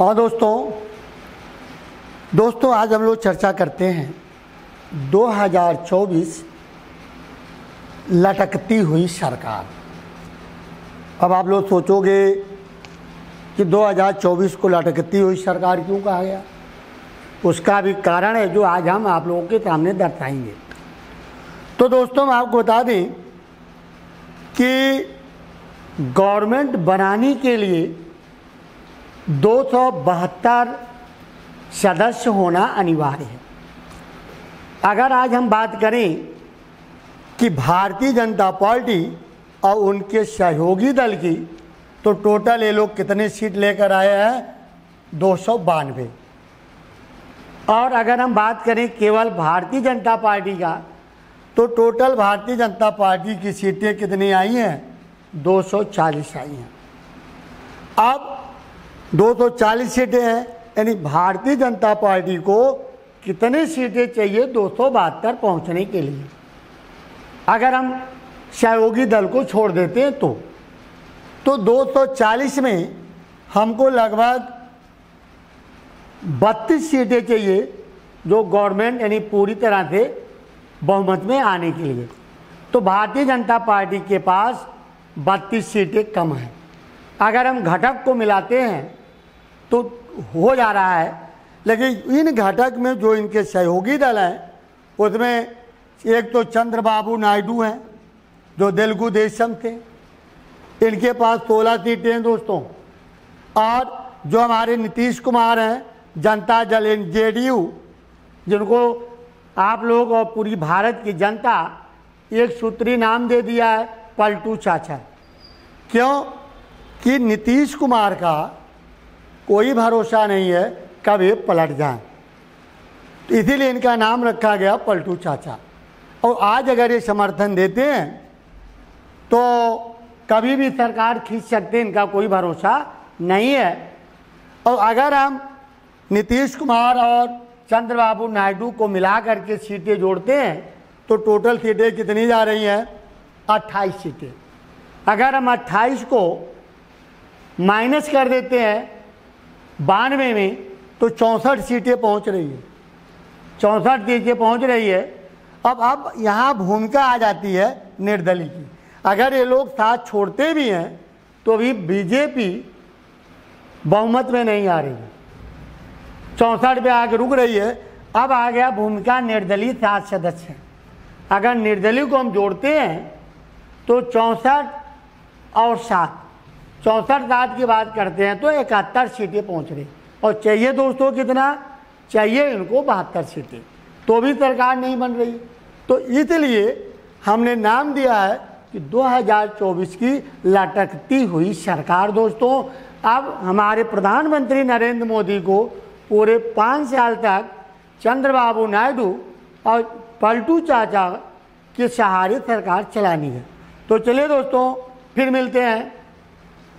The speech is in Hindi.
और दोस्तों आज हम लोग चर्चा करते हैं 2024 लटकती हुई सरकार। अब आप लोग सोचोगे कि 2024 को लटकती हुई सरकार क्यों कहा गया। उसका भी कारण है जो आज हम आप लोगों के सामने दर्शाएंगे। तो दोस्तों हम आपको बता दें कि गवर्नमेंट बनाने के लिए 272 सदस्य होना अनिवार्य है। अगर आज हम बात करें कि भारतीय जनता पार्टी और उनके सहयोगी दल की, तो टोटल ये लोग कितने सीट लेकर आए हैं? 292। और अगर हम बात करें केवल भारतीय जनता पार्टी का, तो टोटल भारतीय जनता पार्टी की सीटें कितनी आई हैं? 240 आई हैं। अब 240 सीटें हैं, यानी भारतीय जनता पार्टी को कितनी सीटें चाहिए 272 पहुंचने के लिए? अगर हम सहयोगी दल को छोड़ देते हैं तो 240 में हमको लगभग 32 सीटें चाहिए, जो गवर्नमेंट यानी पूरी तरह से बहुमत में आने के लिए। तो भारतीय जनता पार्टी के पास 32 सीटें कम हैं। अगर हम घटक को मिलाते हैं तो हो जा रहा है, लेकिन इन घटक में जो इनके सहयोगी दल हैं उसमें एक तो चंद्रबाबू नायडू हैं जो तेलुगु देशम थे, इनके पास 16 सीटें हैं दोस्तों। और जो हमारे नीतीश कुमार हैं जनता दल जेडीयू, जिनको आप लोग और पूरी भारत की जनता एक सूत्री नाम दे दिया है, पलटू चाचा। क्यों कि नीतीश कुमार का कोई भरोसा नहीं है कब ये पलट जाए, तो इसीलिए इनका नाम रखा गया पलटू चाचा। और आज अगर ये समर्थन देते हैं तो कभी भी सरकार खींच सकते हैं, इनका कोई भरोसा नहीं है। और अगर हम नीतीश कुमार और चंद्रबाबू नायडू को मिला करके सीटें जोड़ते हैं तो टोटल सीटें कितनी जा रही हैं? 28 सीटें। अगर हम 28 को माइनस कर देते हैं 92 में तो 64 सीटें पहुंच रही है। 64 सीटें पहुंच रही है। अब यहाँ भूमिका आ जाती है निर्दलीय की। अगर ये लोग साथ छोड़ते भी हैं तो भी बीजेपी बहुमत में नहीं आ रही है, 64 पे आके रुक रही है। अब आ गया भूमिका निर्दलीय 7 सदस्य। अगर निर्दलीय को हम जोड़ते हैं तो 64 और 7, 64-7 की बात करते हैं तो 71 सीटें पहुंच रही। और चाहिए दोस्तों कितना? चाहिए इनको 72 सीटें, तो भी सरकार नहीं बन रही। तो इसलिए हमने नाम दिया है कि 2024 की लटकती हुई सरकार। दोस्तों अब हमारे प्रधानमंत्री नरेंद्र मोदी को पूरे 5 साल तक चंद्रबाबू नायडू और पलटू चाचा के सहारे सरकार चलानी है। तो चलिए दोस्तों फिर मिलते हैं